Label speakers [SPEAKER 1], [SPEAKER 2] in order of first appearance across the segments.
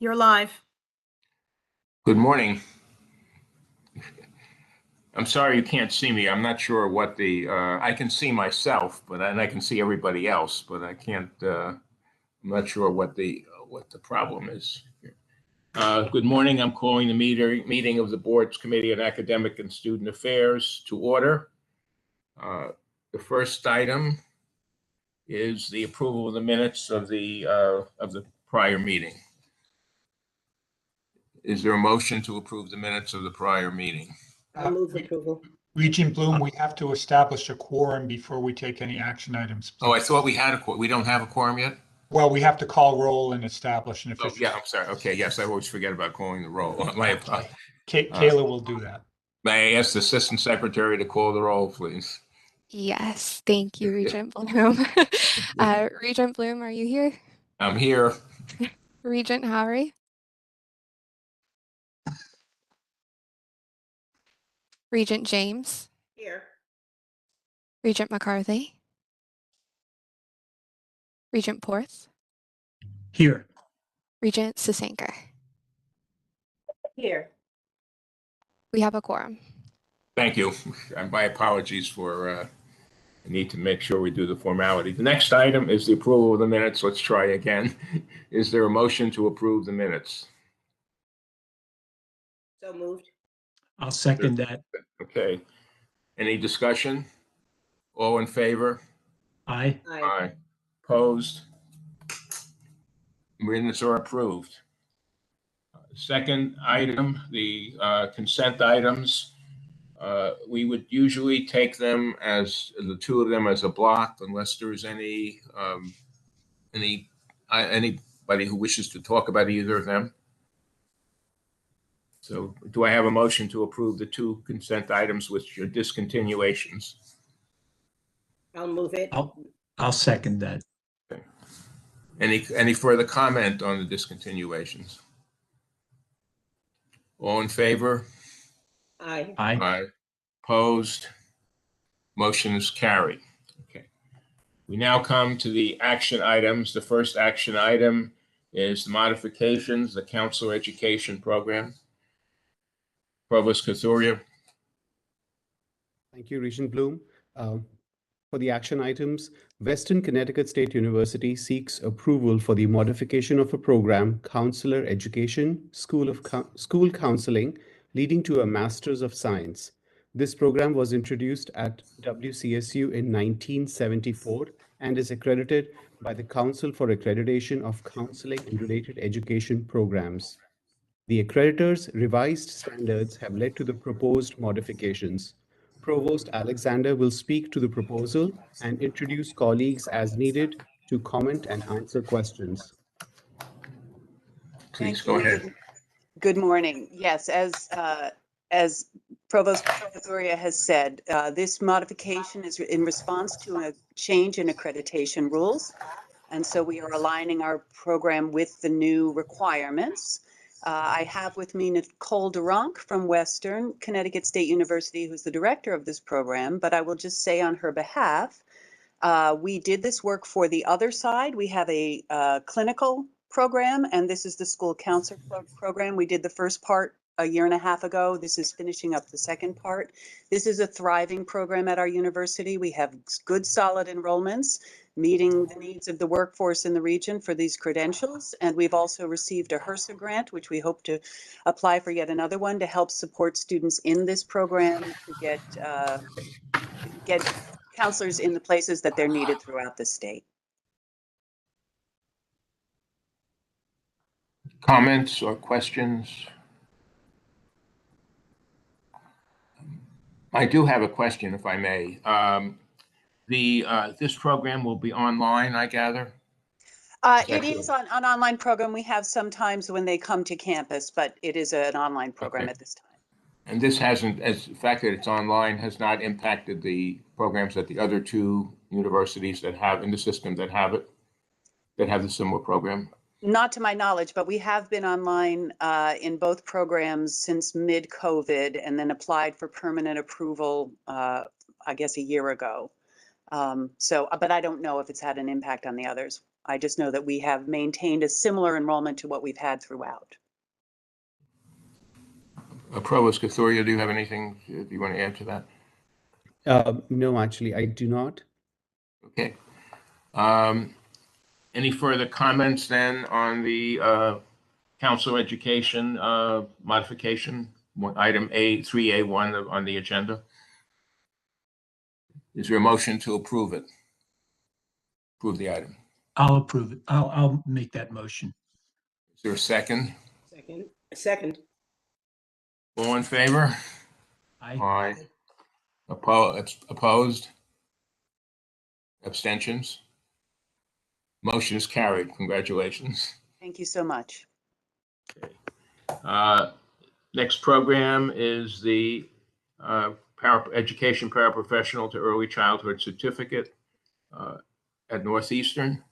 [SPEAKER 1] You're live.
[SPEAKER 2] Good morning. I'm sorry you can't see me. I'm not sure what I can see myself, and I can see everybody else, but I can't, I'm not sure what the problem is. Good morning. I'm calling the meeting of the Board's Committee on Academic and Student Affairs to order. The first item is the approval of the minutes of the prior meeting. Is there a motion to approve the minutes of the prior meeting?
[SPEAKER 1] I'll move approval.
[SPEAKER 3] Regent Bloom, we have to establish a quorum before we take any action items.
[SPEAKER 2] Oh, I thought we had a quorum. We don't have a quorum yet?
[SPEAKER 3] Well, we have to call roll and establish an
[SPEAKER 2] Oh,
[SPEAKER 3] official.
[SPEAKER 2] yeah, I'm sorry. Okay, yes, I always forget about calling the roll. My apologies.
[SPEAKER 3] Kayla will do that.
[SPEAKER 2] May I ask the Assistant Secretary to call the roll, please?
[SPEAKER 4] Yes, thank you, Regent Bloom. Regent Bloom, are you here?
[SPEAKER 2] I'm here.
[SPEAKER 4] Regent Howry? Regent James?
[SPEAKER 1] Here.
[SPEAKER 4] Regent McCarthy? Regent Porth?
[SPEAKER 3] Here.
[SPEAKER 4] Regent Sasanka?
[SPEAKER 1] Here.
[SPEAKER 4] We have a quorum.
[SPEAKER 2] Thank you. My apologies for, I need to make sure we do the formality. The next item is the approval of the minutes. Let's try again. Is there a motion to approve the minutes?
[SPEAKER 1] So moved.
[SPEAKER 5] I'll second that.
[SPEAKER 2] Okay. Any discussion? All in favor?
[SPEAKER 5] Aye.
[SPEAKER 1] Aye.
[SPEAKER 2] Opposed? Minutes are approved. Second item, the consent items. We would usually take them as the two of them as a block, unless there is anybody who wishes to talk about either of them. So, do I have a motion to approve the two consent items with your discontinuations?
[SPEAKER 1] I'll move it.
[SPEAKER 5] I'll second that.
[SPEAKER 2] Okay. Any further comment on the discontinuations? All in favor?
[SPEAKER 1] Aye.
[SPEAKER 5] Aye.
[SPEAKER 2] Aye. Opposed? Motion is carried. Okay. We now come to the action items. The first action item is the modifications, the counselor education program. Provost Kathuria.
[SPEAKER 6] Thank you, Regent Bloom. For the action items, Western Connecticut State University seeks approval for the modification of a program, Counselor Education, School Counseling, leading to a Master's of Science. This program was introduced at WCSU in 1974 and is accredited by the Council for Accreditation of Counseling and Related Education Programs. The accreditors' revised standards have led to the proposed modifications. Provost Alexander will speak to the proposal and introduce colleagues as needed to comment and answer questions.
[SPEAKER 2] Please go ahead.
[SPEAKER 7] Good morning. Yes, as Provost Kathuria has said, this modification is in response to a change in accreditation rules. And so we are aligning our program with the new requirements. I have with me Nicole Durank from Western Connecticut State University, who's the director of this program, but I will just say on her behalf, we did this work for the other side. We have a clinical program, and this is the school counselor program. We did the first part a year and a half ago. This is finishing up the second part. This is a thriving program at our university. We have good, solid enrollments, meeting the needs of the workforce in the region for these credentials. And we've also received a HRSA grant, which we hope to apply for yet another one to help support students in this program to get counselors in the places that they're needed throughout the state.
[SPEAKER 2] Comments or questions? I do have a question, if I may. This program will be online, I gather?
[SPEAKER 7] It is an online program. We have sometimes when they come to campus, but it is an online program at this time.
[SPEAKER 2] And this hasn't, as the fact that it's online has not impacted the programs at the other two universities that have in the system that have the similar program?
[SPEAKER 7] Not to my knowledge, but we have been online in both programs since mid-COVID and then applied for permanent approval, I guess, a year ago. But I don't know if it's had an impact on the others. I just know that we have maintained a similar enrollment to what we've had throughout.
[SPEAKER 2] Provost Kathuria, do you have anything you want to add to that?
[SPEAKER 6] No, actually, I do not.
[SPEAKER 2] Okay. Any further comments then on the council education modification, item 3A1 on the agenda? Is there a motion to approve it? Approve the item.
[SPEAKER 5] I'll approve it. I'll make that motion.
[SPEAKER 2] Is there a second?
[SPEAKER 1] Second.
[SPEAKER 2] All in favor?
[SPEAKER 5] Aye.
[SPEAKER 2] Aye. Opposed? Abstentions? Motion is carried. Congratulations.
[SPEAKER 7] Thank you so much.
[SPEAKER 2] Next program is the education paraprofessional to early childhood certificate at Northeastern.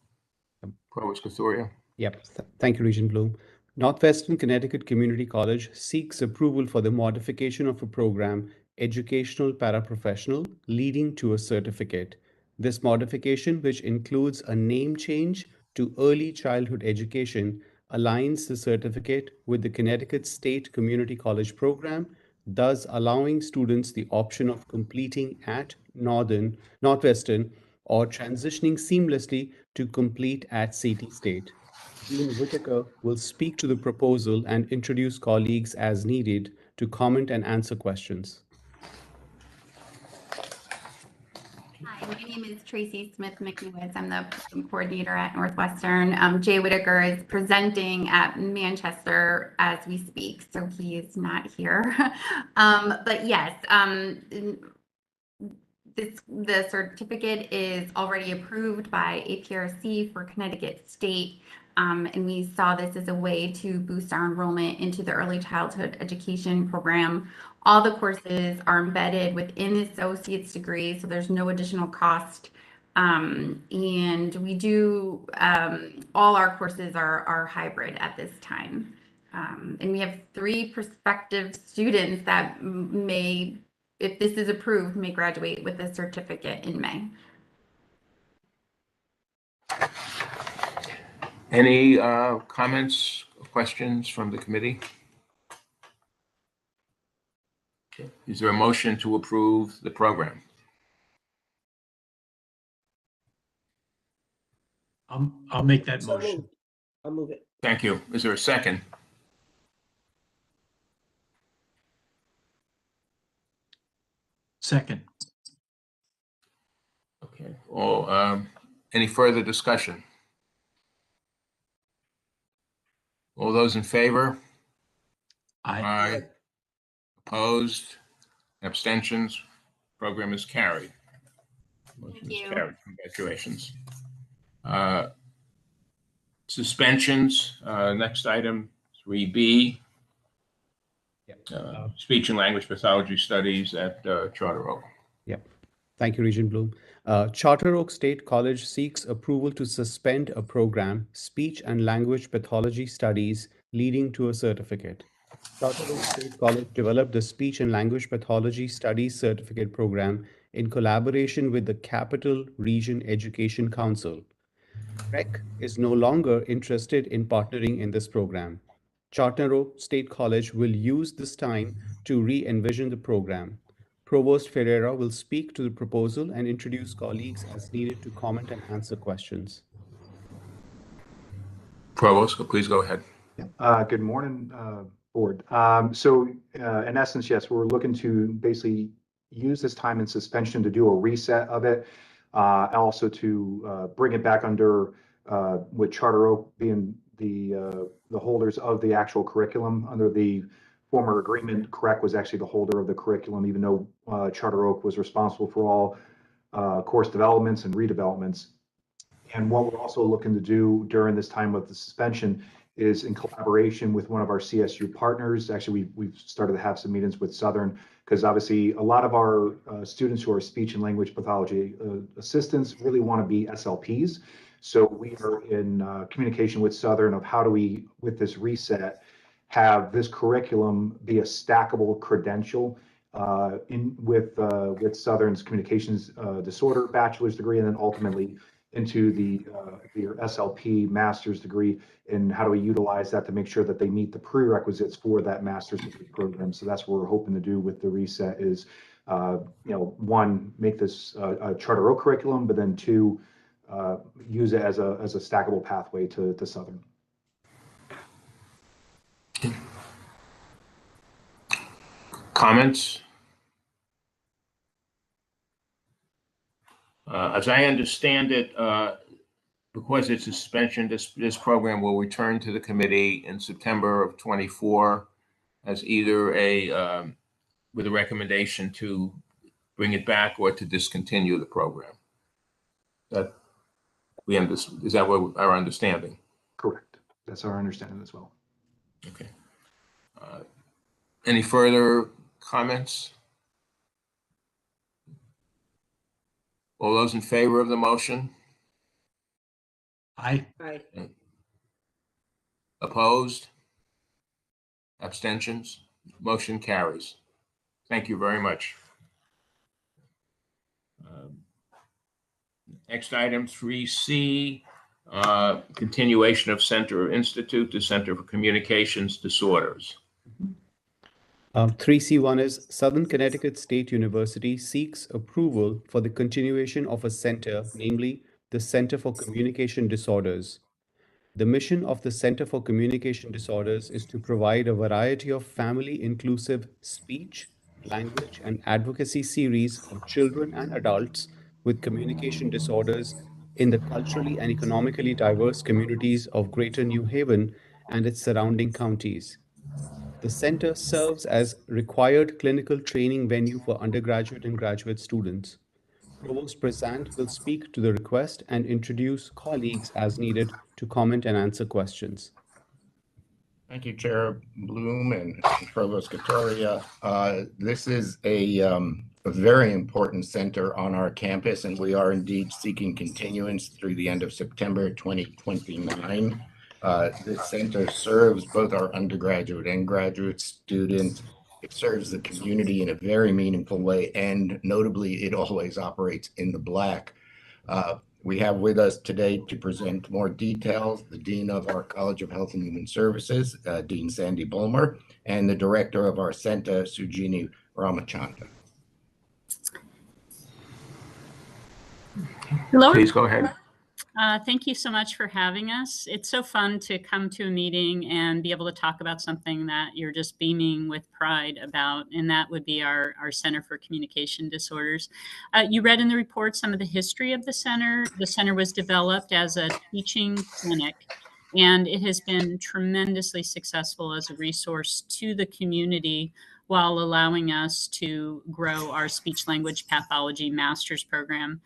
[SPEAKER 2] Provost Kathuria.
[SPEAKER 6] Yep. Thank you, Regent Bloom. Northwestern Connecticut Community College seeks approval for the modification of a program, Educational Paraprofessional, leading to a certificate. This modification, which includes a name change to Early Childhood Education, aligns the certificate with the Connecticut State Community College program, thus allowing students the option of completing at Northwestern or transitioning seamlessly to complete at CT State. Dean Whitaker will speak to the proposal and introduce colleagues as needed to comment and answer questions.
[SPEAKER 8] Hi, my name is Tracy Smith McNewitz. I'm the program coordinator at Northwestern. Jay Whitaker is presenting at Manchester as we speak, so he is not here. But yes, the certificate is already approved by APRC for Connecticut State. And we saw this as a way to boost our enrollment into the early childhood education program. All the courses are embedded within the associate's degree, so there's no additional cost. And we do, all our courses are hybrid at this time. And we have 3 prospective students that may, if this is approved, may graduate with a certificate in May.
[SPEAKER 2] Any comments, questions from the committee? Okay. Is there a motion to approve the program?
[SPEAKER 5] I'll make that
[SPEAKER 1] So
[SPEAKER 5] motion.
[SPEAKER 1] moved. I'll move it.
[SPEAKER 2] Thank you. Is there a second?
[SPEAKER 5] Second.
[SPEAKER 2] Okay. Any further discussion? All those in favor?
[SPEAKER 5] Aye.
[SPEAKER 2] Aye. Opposed? Abstentions? Program is carried. Motion is
[SPEAKER 8] you.
[SPEAKER 2] carried. Congratulations. Suspensions, next item, 3B.
[SPEAKER 6] Yep.
[SPEAKER 2] Speech and language pathology studies at Charter Oak.
[SPEAKER 6] Yep. Thank you, Regent Bloom. Charter Oak State College seeks approval to suspend a program, Speech and Language Pathology Studies, leading to a certificate. Charter Oak State College developed the Speech and Language Pathology Studies Certificate Program in collaboration with the Capital Region Education Council. REC is no longer interested in partnering in this program. Charter Oak State College will use this time to re-envision the program. Provost Ferreira will speak to the proposal and introduce colleagues as needed to comment and answer questions.
[SPEAKER 2] Provost, please go ahead.
[SPEAKER 9] Good morning, board. In essence, yes, we're looking to basically use this time in suspension to do a reset of it, and also to bring it back under with Charter Oak being the holders of the actual curriculum under the former agreement. CREC was actually the holder of the curriculum, even though Charter Oak was responsible for all course developments and redevelopments. And what we're also looking to do during this time of the suspension is in collaboration with one of our CSU partners. Actually, we've started to have some meetings with Southern, because obviously a lot of our students who are speech and language pathology assistants really want to be SLPs. So we are in communication with Southern of how do we, with this reset, have this curriculum be a stackable credential with Southern's communications disorder bachelor's degree, and then ultimately into your SLP master's degree, and how do we utilize that to make sure that they meet the prerequisites for that master's degree program. So that's what we're hoping to do with the reset is, one, make this a charter oak curriculum, but then two, use it as a stackable pathway to Southern.
[SPEAKER 2] Comments? As I understand it, because it's suspension, this program will return to the committee in September of 24 as either with a recommendation to bring it back or to discontinue the program. Is that what our understanding?
[SPEAKER 9] Correct. That's our understanding as well.
[SPEAKER 2] Okay. Any further comments? All those in favor of the motion?
[SPEAKER 5] Aye.
[SPEAKER 1] Aye.
[SPEAKER 2] Opposed? Abstentions? Motion carries. Thank you very much. Next item 3C, continuation of Center Institute to Center for Communications Disorders.
[SPEAKER 6] 3C1 is Southern Connecticut State University seeks approval for the continuation of a center, namely the Center for Communication Disorders. The mission of the Center for Communication Disorders is to provide a variety of family-inclusive speech, language, and advocacy series for children and adults with communication disorders in the culturally and economically diverse communities of Greater New Haven and its surrounding counties. The center serves as required clinical training venue for undergraduate and graduate students. Provost Bresant will speak to the request and introduce colleagues as needed to comment and answer questions.
[SPEAKER 10] Thank you, Chair Bloom and Provost Katoria. This is a very important center on our campus, and we are indeed seeking continuance through the end of September 2029. This center serves both our undergraduate and graduate students. It serves the community in a very meaningful way, and notably, it always operates in the black. We have with us today to present more details the Dean of our College of Health and Human Services, Dean Sandy Bulmer, and the Director of our Center, Sujini Ramachandra.
[SPEAKER 11] Hello.
[SPEAKER 2] Please go ahead.
[SPEAKER 11] Thank you so much for having us. It's so fun to come to a meeting and be able to talk about something that you're just beaming with pride about, and that would be our Center for Communication Disorders. You read in the report some of the history of the center. The center was developed as a teaching clinic, and it has been tremendously successful as a resource to the community while allowing us to grow our speech language pathology master's program.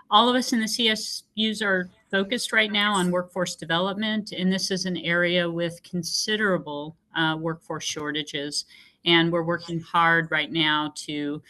[SPEAKER 11] All of us in the CSUs are focused right now on workforce development, and this is an area with considerable workforce shortages. And we're working hard right now to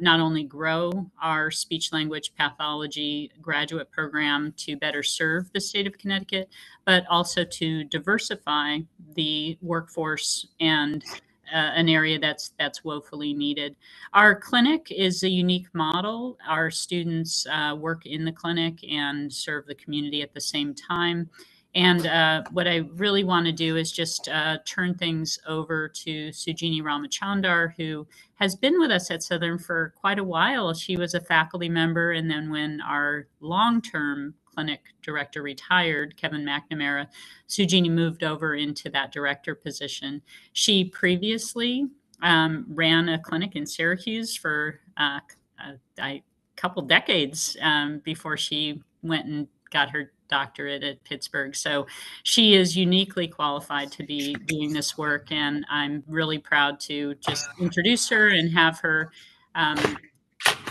[SPEAKER 11] not only grow our speech language pathology graduate program to better serve the state of Connecticut, but also to diversify the workforce and an area that's woefully needed. Our clinic is a unique model. Our students work in the clinic and serve the community at the same time. And what I really want to do is just turn things over to Sujini Ramachandar, who has been with us at Southern for quite a while. She was a faculty member, and then when our long-term clinic director retired, Kevin McNamara, Sujini moved over into that director position. She previously ran a clinic in Syracuse for a couple decades before she went and got her doctorate at Pittsburgh. So she is uniquely qualified to be doing this work, and I'm really proud to just introduce her and have her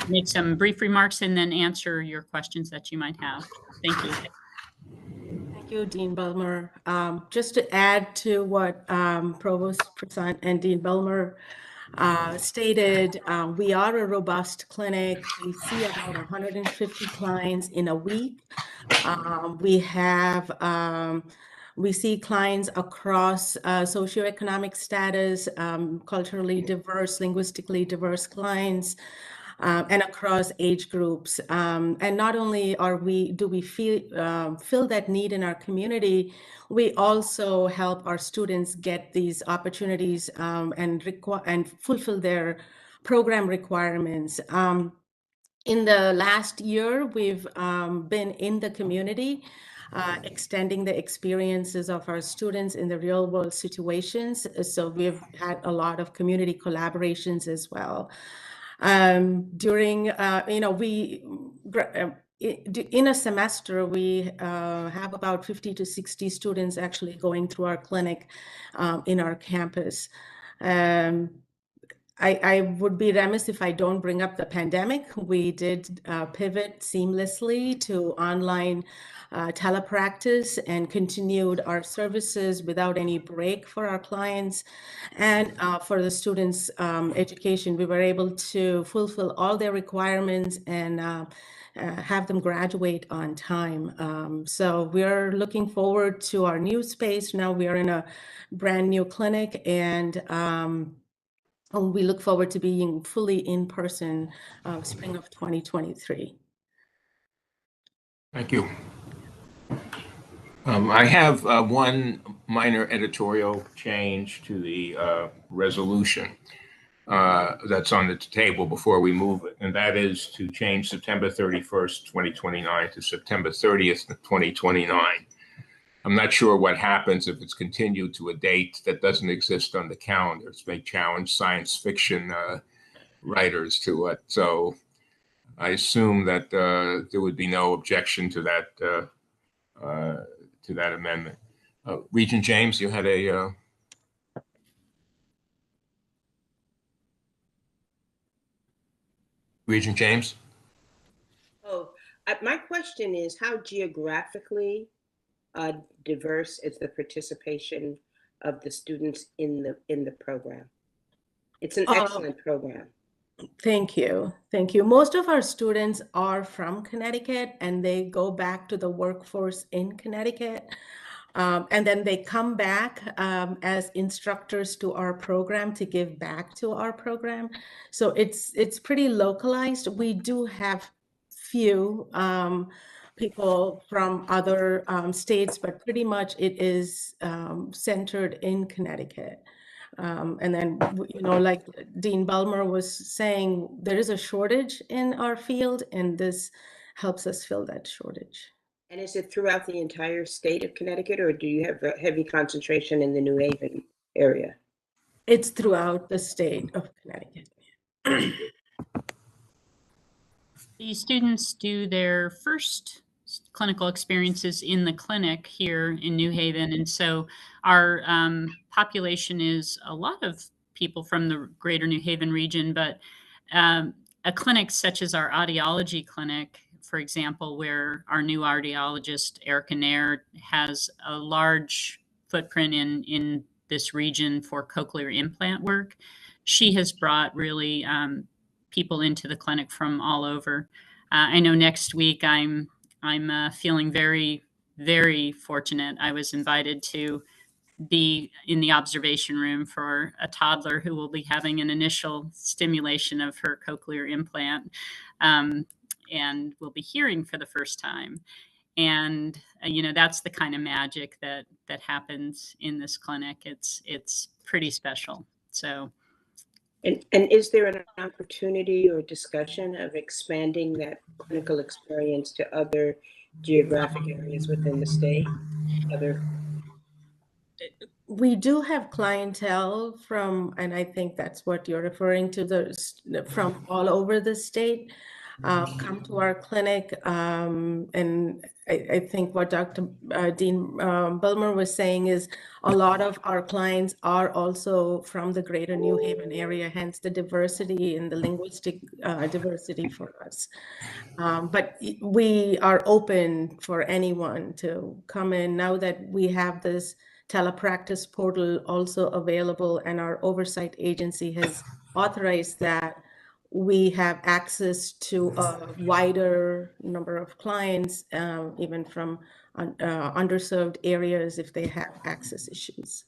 [SPEAKER 11] make some brief remarks and then answer your questions that you might have. Thank you.
[SPEAKER 12] Thank you, Dean Bulmer. Just to add to what Provost Bresant and Dean Bulmer stated, we are a robust clinic. We see about 150 clients in a week. We see clients across socioeconomic status, culturally diverse, linguistically diverse clients. and across age groups. And not only do we fill that need in our community, we also help our students get these opportunities and fulfill their program requirements. In the last year, we've been in the community, extending the experiences of our students in the real world situations. So we've had a lot of community collaborations as well. During, in a semester, we have about 50 to 60 students actually going through our clinic in our campus. I would be remiss if I don't bring up the pandemic. We did pivot seamlessly to online telepractice and continued our services without any break for our clients. And for the students' education, we were able to fulfill all their requirements and have them graduate on time. So we're looking forward to our new space. Now we are in a brand new clinic, and we look forward to being fully in person spring of 2023.
[SPEAKER 2] Thank you. I have one minor editorial change to the resolution that's on the table before we move it, and that is to change September 31st, 2029 to September 30th, 2029. I'm not sure what happens if it's continued to a date that doesn't exist on the calendar. It may challenge science fiction writers to it. So I assume that there would be no objection to that amendment. Regent James, you had a Regent James?
[SPEAKER 1] Oh, my question is how geographically diverse is the participation of the students in the program? It's an excellent program.
[SPEAKER 12] Thank you. Thank you. Most of our students are from Connecticut, and they go back to the workforce in Connecticut. And then they come back as instructors to our program to give back to our program. So it's pretty localized. We do have few people from other states, but pretty much it is centered in Connecticut. And then, like Dean Belmer was saying, there is a shortage in our field, and this helps us fill that shortage.
[SPEAKER 1] And is it throughout the entire state of Connecticut, or do you have a heavy concentration in the New Haven area?
[SPEAKER 12] It's throughout the state of Connecticut.
[SPEAKER 11] The students do their first clinical experiences in the clinic here in New Haven. And so our population is a lot of people from the greater New Haven region, but a clinic such as our audiology clinic, for example, where our new audiologist, Erica Nair, has a large footprint in this region for cochlear implant work. She has brought really people into the clinic from all over. I know next week I'm feeling very, very fortunate. I was invited to be in the observation room for a toddler who will be having an initial stimulation of her cochlear implant, and will be hearing for the first time. And that's the kind of magic that happens in this clinic. It's pretty special. So.
[SPEAKER 1] And is there an opportunity or discussion of expanding that clinical experience to other geographic areas within the state?
[SPEAKER 12] We do have clientele from, and I think that's what you're referring to, from all over the state come to our clinic. And I think what Dr. Dean Belmer was saying is a lot of our clients are also from the greater New Haven area, hence the diversity and the linguistic diversity for us. But we are open for anyone to come in now that we have this telepractice portal also available, and our oversight agency has authorized that. We have access to a wider number of clients, even from underserved areas if they have access issues.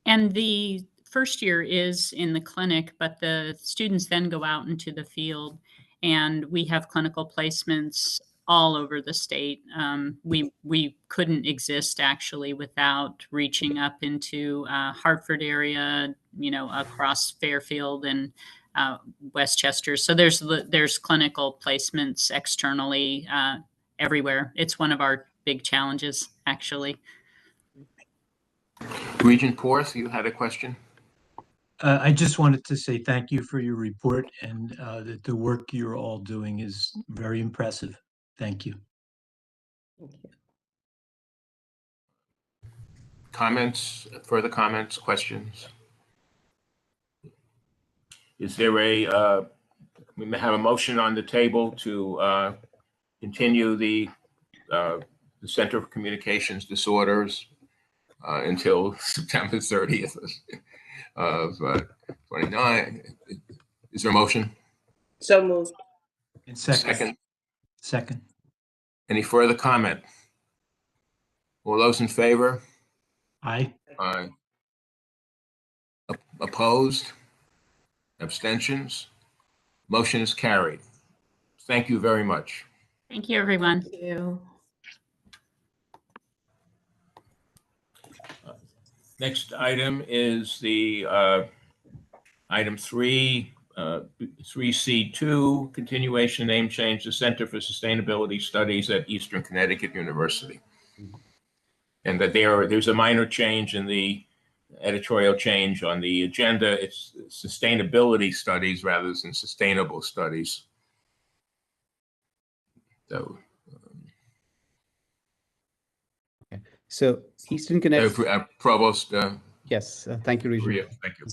[SPEAKER 11] And the first year is in the clinic, but the students then go out into the field. and we have clinical placements all over the state. We couldn't exist actually without reaching up into Hartford area, across Fairfield and Westchester. So there's clinical placements externally everywhere. It's one of our big challenges, actually.
[SPEAKER 2] Regent Porth, you had a question?
[SPEAKER 5] I just wanted to say thank you for your report, and that the work you're all doing is very impressive. Thank you.
[SPEAKER 2] Comments, further comments, questions? Is there we may have a motion on the table to continue the Center for Communications Disorders until September 30th of 29. Is there a motion?
[SPEAKER 1] So moved.
[SPEAKER 5] And second. Second.
[SPEAKER 2] Any further comment? All those in favor?
[SPEAKER 5] Aye.
[SPEAKER 2] Aye. Opposed? Abstentions? Motion is carried. Thank you very much.
[SPEAKER 11] Thank you, everyone.
[SPEAKER 12] Thank you.
[SPEAKER 2] Next item is the item 3C2, continuation name change to Center for Sustainability Studies at Eastern Connecticut University. And that there's a minor change in the editorial change on the agenda. It's sustainability studies rather than sustainable studies. So,
[SPEAKER 6] So Eastern Connecticut.
[SPEAKER 2] Provost.
[SPEAKER 6] Yes, thank you, Regent.
[SPEAKER 2] Maria, thank you.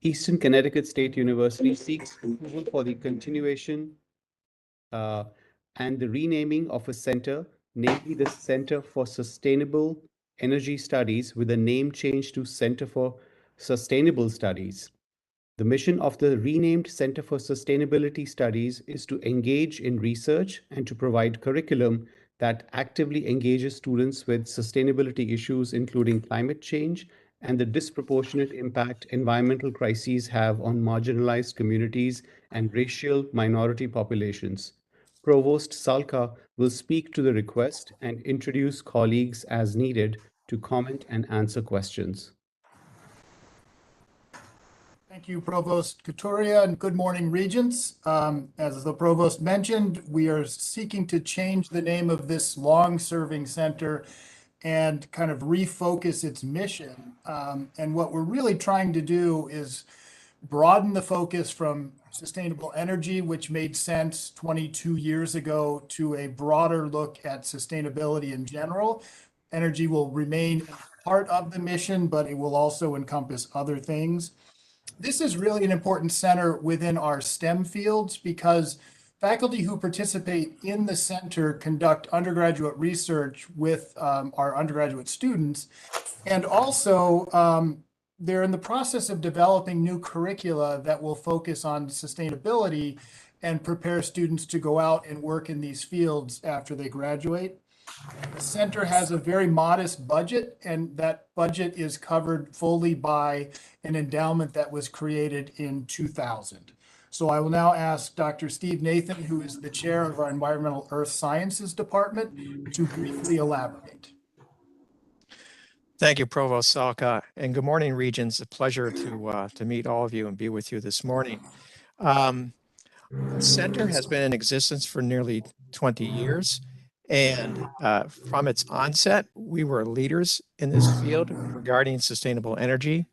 [SPEAKER 6] Eastern Connecticut State University seeks approval for the continuation and the renaming of a center, namely the Center for Sustainable Energy Studies, with a name change to Center for Sustainable Studies. The mission of the renamed Center for Sustainability Studies is to engage in research and to provide curriculum that actively engages students with sustainability issues, including climate change and the disproportionate impact environmental crises have on marginalized communities and racial minority populations. Provost Salka will speak to the request and introduce colleagues as needed to comment and answer questions.
[SPEAKER 13] Thank you, Provost Couturier, and good morning, Regents. As the Provost mentioned, we are seeking to change the name of this long-serving center and kind of refocus its mission. And what we're really trying to do is broaden the focus from sustainable energy, which made sense 22 years ago, to a broader look at sustainability in general. Energy will remain part of the mission, but it will also encompass other things. This is really an important center within our STEM fields because faculty who participate in the center conduct undergraduate research with our undergraduate students. And also, they're in the process of developing new curricula that will focus on sustainability and prepare students to go out and work in these fields after they graduate. The center has a very modest budget, and that budget is covered fully by an endowment that was created in 2000. So I will now ask Dr. Steve Nathan, who is the chair of our Environmental Earth Sciences Department, to briefly elaborate.
[SPEAKER 14] Thank you, Provost Salka, and good morning, Regents. A pleasure to meet all of you and be with you this morning. The center has been in existence for nearly 20 years. And from its onset, we were leaders in this field regarding sustainable energy.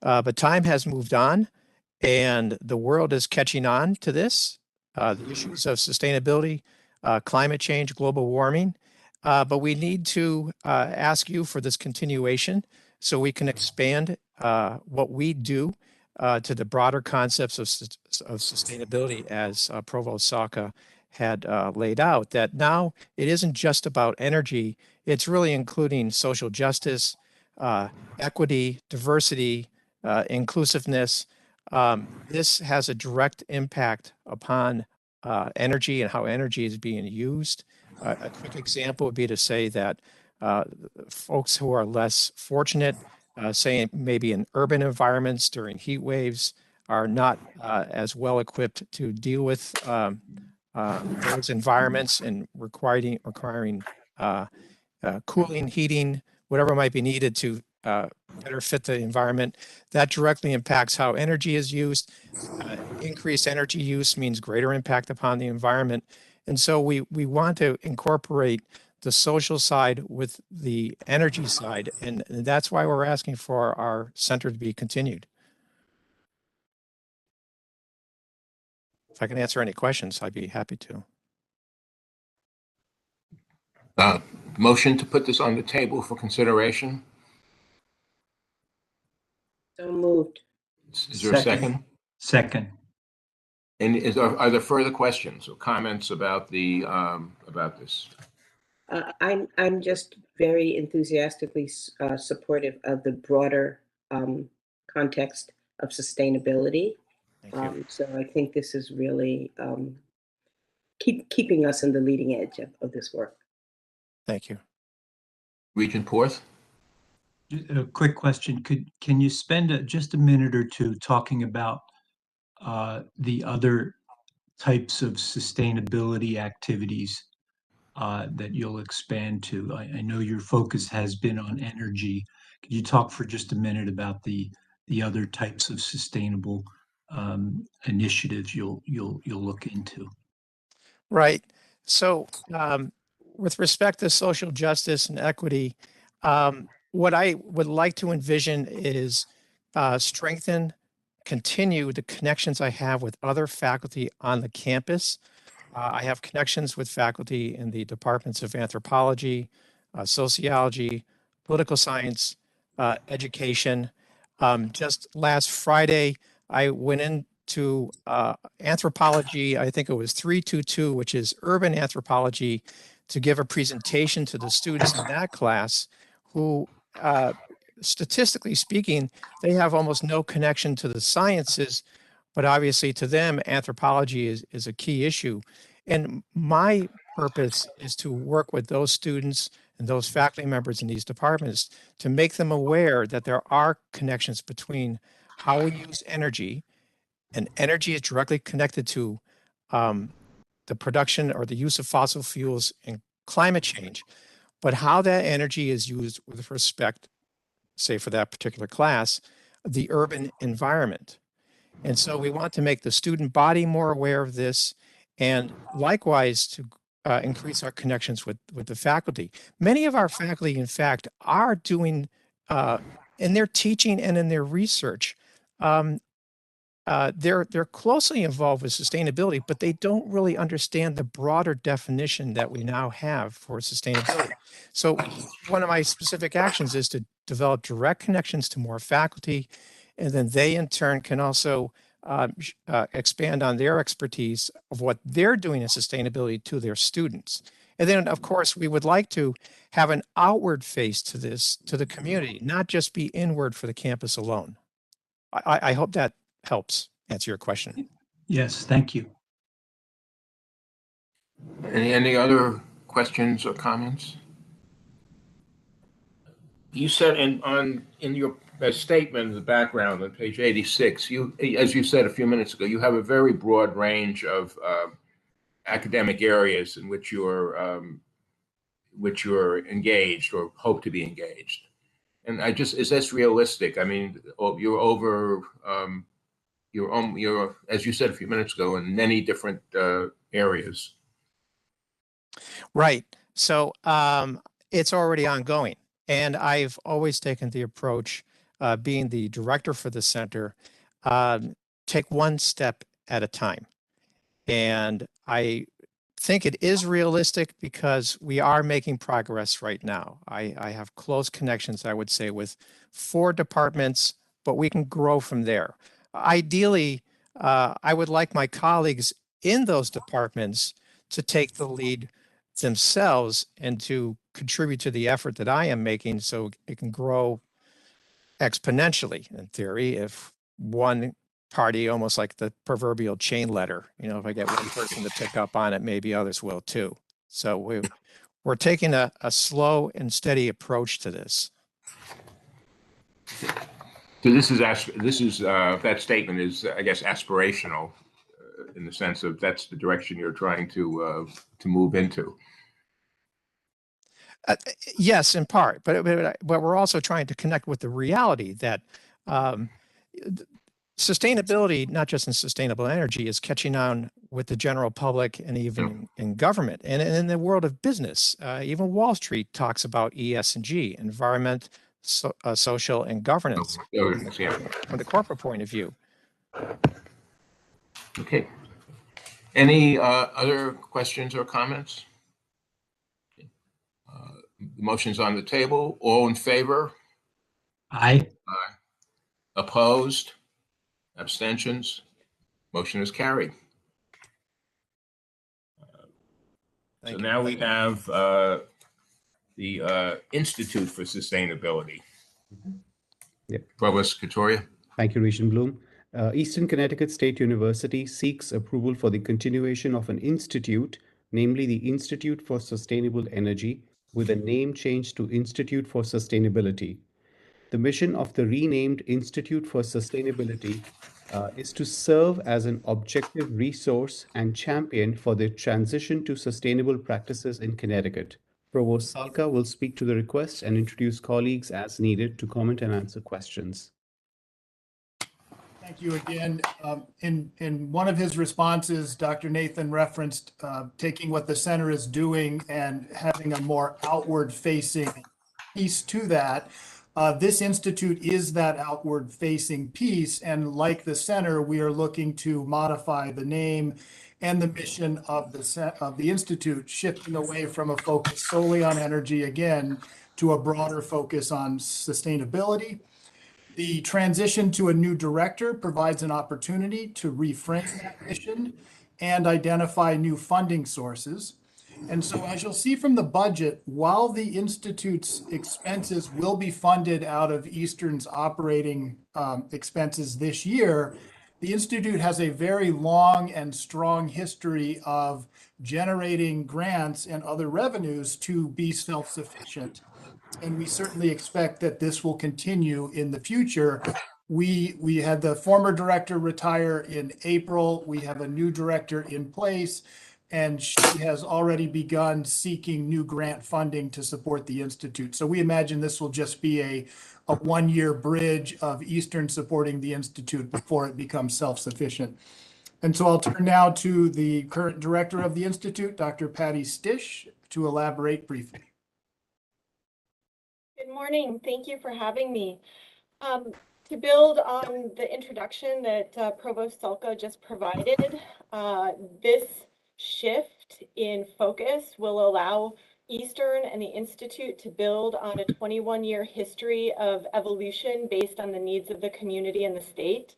[SPEAKER 14] But time has moved on, and the world is catching on to this, the issues of sustainability, climate change, global warming. But we need to ask you for this continuation so we can expand what we do to the broader concepts of sustainability, as Provost Salka had laid out, that now it isn't just about energy, it's really including social justice, equity, diversity, inclusiveness. This has a direct impact upon energy and how energy is being used. A quick example would be to say that folks who are less fortunate, say maybe in urban environments during heat waves, are not as well equipped to deal with those environments and requiring cooling, heating, whatever might be needed to better fit the environment. That directly impacts how energy is used. Increased energy use means greater impact upon the environment. And so we want to incorporate the social side with the energy side. And that's why we're asking for our center to be continued. If I can answer any questions, I'd be happy to.
[SPEAKER 2] Motion to put this on the table for consideration.
[SPEAKER 1] So moved.
[SPEAKER 2] Is there a second?
[SPEAKER 5] Second.
[SPEAKER 2] And are there further questions or comments about the about this?
[SPEAKER 1] I'm just very enthusiastically supportive of the broader context of sustainability. So I think this is really keeping us in the leading edge of this work.
[SPEAKER 14] Thank you.
[SPEAKER 2] Regent Porth?
[SPEAKER 5] A quick question. Can you spend just a minute or two talking about the other types of sustainability activities that you'll expand to? I know your focus has been on energy. Could you talk for just a minute about the other types of sustainable initiatives you'll look into?
[SPEAKER 14] Right. So with respect to social justice and equity, what I would like to envision is continue the connections I have with other faculty on the campus. I have connections with faculty in the departments of anthropology, sociology, political science, education. Just last Friday, I went into anthropology, I think it was 322, which is urban anthropology, to give a presentation to the students in that class who, statistically speaking, they have almost no connection to the sciences, but obviously to them, anthropology is a key issue. And my purpose is to work with those students and those faculty members in these departments to make them aware that there are connections between how we use energy, and energy is directly connected to the production or the use of fossil fuels and climate change, but how that energy is used with respect, say for that particular class, the urban environment. And so we want to make the student body more aware of this, and likewise to increase our connections with the faculty. Many of our faculty, in fact, are doing in their teaching and in their research, they're closely involved with sustainability, but they don't really understand the broader definition that we now have for sustainability. So one of my specific actions is to develop direct connections to more faculty, and then they in turn can also expand on their expertise of what they're doing in sustainability to their students. And then, of course, we would like to have an outward face to this, to the community, not just be inward for the campus alone. I hope that helps answer your question.
[SPEAKER 5] Yes, thank you.
[SPEAKER 2] Any other questions or comments? You said in your statement in the background on page 86, as you said a few minutes ago, you have a very broad range of academic areas in which you're engaged or hope to be engaged. And is this realistic? I mean, you're as you said a few minutes ago, in many different areas.
[SPEAKER 14] Right. So it's already ongoing. And I've always taken the approach, being the director for the center, take one step at a time. And I think it is realistic because we are making progress right now. I have close connections, I would say, with 4 departments, but we can grow from there. Ideally, I would like my colleagues in those departments to take the lead themselves and to contribute to the effort that I am making so it can grow exponentially in theory if one party, almost like the proverbial chain letter, if I get one person to pick up on it, maybe others will too. So we're taking a slow and steady approach to this.
[SPEAKER 2] So that statement is, I guess, aspirational in the sense of that's the direction you're trying to move into.
[SPEAKER 14] Yes, in part, but we're also trying to connect with the reality that sustainability, not just in sustainable energy, is catching on with the general public and even in government and in the world of business. Even Wall Street talks about ES&G, environment, social, and governance from the corporate point of view.
[SPEAKER 2] Okay. Any other questions or comments? The motion's on the table. All in favor?
[SPEAKER 5] Aye.
[SPEAKER 2] Aye. Opposed? Abstentions? Motion is carried. So now we have the Institute for Sustainability.
[SPEAKER 6] Yep.
[SPEAKER 2] Provost Katoria.
[SPEAKER 6] Thank you, Regent Bloom. Eastern Connecticut State University seeks approval for the continuation of an institute, namely the Institute for Sustainable Energy, with a name change to Institute for Sustainability. The mission of the renamed Institute for Sustainability is to serve as an objective resource and champion for the transition to sustainable practices in Connecticut. Provost Salka will speak to the request and introduce colleagues as needed to comment and answer questions.
[SPEAKER 13] Thank you again. In one of his responses, Dr. Nathan referenced taking what the center is doing and having a more outward-facing piece to that. This institute is that outward-facing piece, and like the center, we are looking to modify the name and the mission of the institute, shifting away from a focus solely on energy again to a broader focus on sustainability. The transition to a new director provides an opportunity to reframe that mission and identify new funding sources. And so as you'll see from the budget, while the Institute's expenses will be funded out of Eastern's operating expenses this year, the Institute has a very long and strong history of generating grants and other revenues to be self-sufficient. And we certainly expect that this will continue in the future. We had the former director retire in April. We have a new director in place, and she has already begun seeking new grant funding to support the Institute. So we imagine this will just be a one-year bridge of Eastern supporting the Institute before it becomes self-sufficient. And so I'll turn now to the current director of the Institute, Dr. Patty Stish, to elaborate briefly.
[SPEAKER 15] Good morning. Thank you for having me. To build on the introduction that Provost Salka just provided, this shift in focus will allow Eastern and the Institute to build on a 21-year history of evolution based on the needs of the community and the state.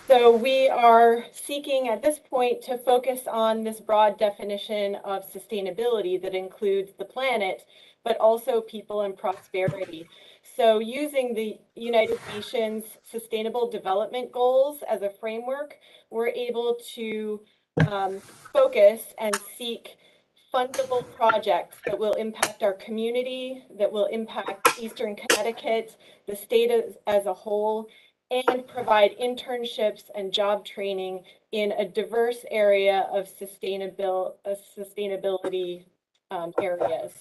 [SPEAKER 15] So we are seeking at this point to focus on this broad definition of sustainability that includes the planet, but also people and prosperity. So using the United Nations Sustainable Development Goals as a framework, we're able to focus and seek fundable projects that will impact our community, that will impact Eastern Connecticut, the state as a whole, and provide internships and job training in a diverse area of sustainability areas.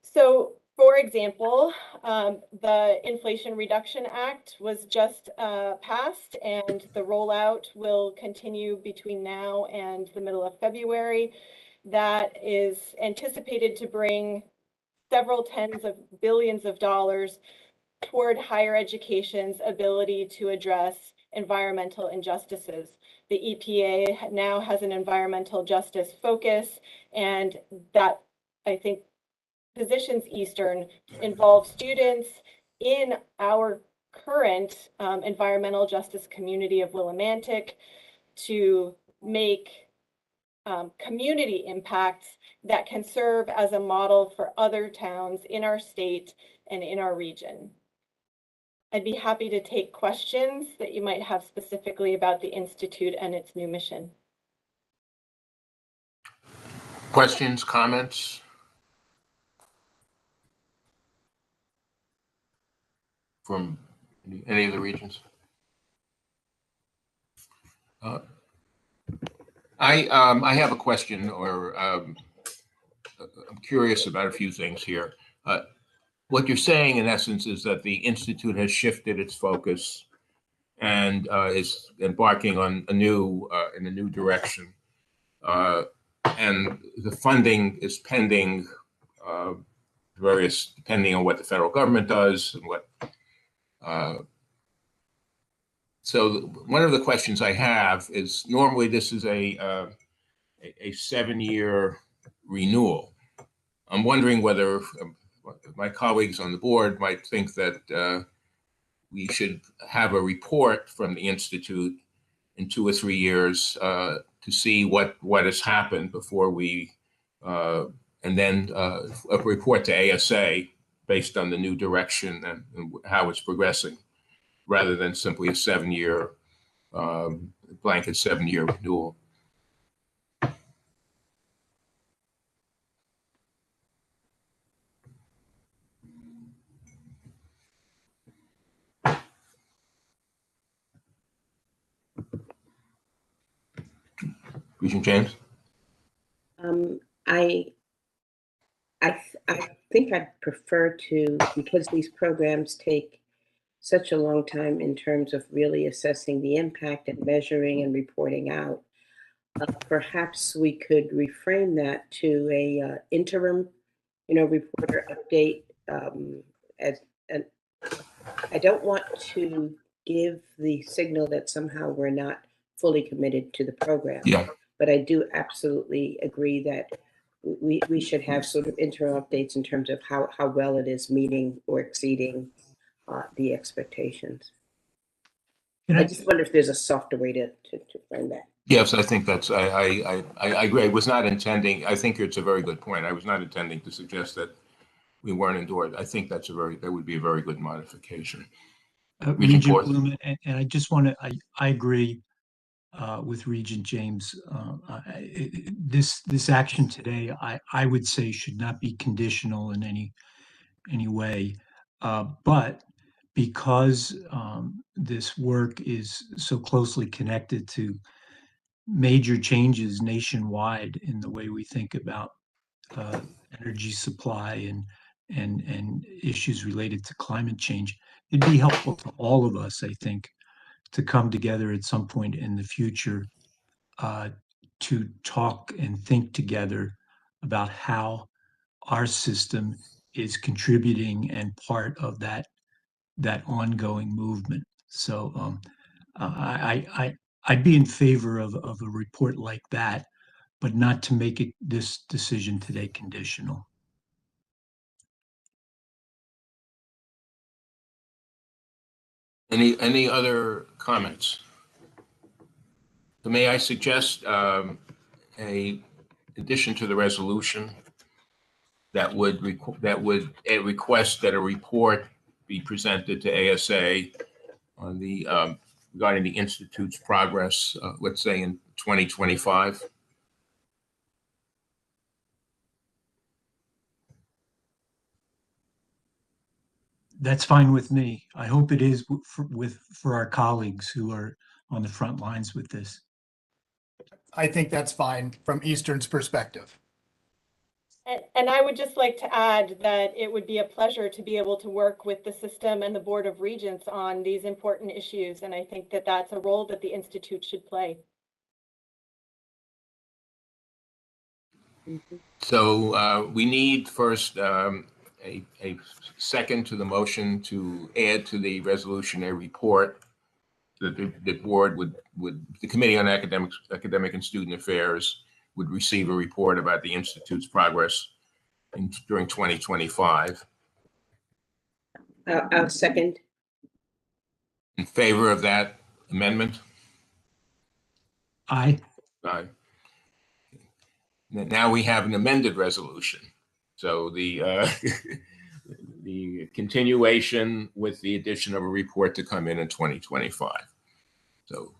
[SPEAKER 15] So, for example, the Inflation Reduction Act was just passed, and the rollout will continue between now and the middle of February. That is anticipated to bring several tens of billions of dollars toward higher education's ability to address environmental injustices. The EPA now has an environmental justice focus, and that, I think, positions Eastern to involve students in our current environmental justice community of Willimantic to make community impacts that can serve as a model for other towns in our state and in our region. I'd be happy to take questions that you might have specifically about the Institute and its new mission.
[SPEAKER 2] Questions, comments? From Any of the regions? I have a question, or I'm curious about a few things here. What you're saying, in essence, is that the Institute has shifted its focus and is embarking on in a new direction. And the funding is pending depending on what the federal government does and what. So one of the questions I have is, normally this is a 7-year renewal. I'm wondering whether my colleagues on the board might think that we should have a report from the Institute in 2 or 3 years to see what has happened before we, and then a report to ASA based on the new direction and how it's progressing, rather than simply a 7-year, blanket 7-year renewal. Regent James?
[SPEAKER 1] I think I'd prefer to, because these programs take such a long time in terms of really assessing the impact and measuring and reporting out. Perhaps we could reframe that to a interim, reporter update. And I don't want to give the signal that somehow we're not fully committed to the program.
[SPEAKER 2] Yeah.
[SPEAKER 1] But I do absolutely agree that we should have sort of interim updates in terms of how well it is meeting or exceeding the expectations. I just wonder if there's a softer way to frame that.
[SPEAKER 2] Yes, I think that's, I agree. I was not intending, I think it's a very good point. I was not intending to suggest that we weren't endorsed. I think that would be a very good modification.
[SPEAKER 5] Regent Bloom, and I just want to, I agree with Regent James. This action today, I would say, should not be conditional in any way. But because this work is so closely connected to major changes nationwide in the way we think about energy supply and issues related to climate change, it'd be helpful to all of us, I think, to come together at some point in the future to talk and think together about how our system is contributing and part of that ongoing movement. So I'd be in favor of a report like that, but not to make this decision today conditional.
[SPEAKER 2] Any other comments? So may I suggest a addition to the resolution that would request that a report be presented to ASA on the regarding the Institute's progress, let's say in 2025.
[SPEAKER 5] That's fine with me. I hope it is for our colleagues who are on the front lines with this.
[SPEAKER 13] I think that's fine from Eastern's perspective.
[SPEAKER 15] And I would just like to add that it would be a pleasure to be able to work with the system and the Board of Regents on these important issues. And I think that that's a role that the Institute should play.
[SPEAKER 2] So we need first a second to the motion to add to the resolution a report that the board the Committee on Academic and Student Affairs would receive a report about the Institute's progress during 2025.
[SPEAKER 1] I'll second.
[SPEAKER 2] In favor of that amendment?
[SPEAKER 5] Aye.
[SPEAKER 2] Aye. Now we have an amended resolution. So the the continuation with the addition of a report to come in 2025. So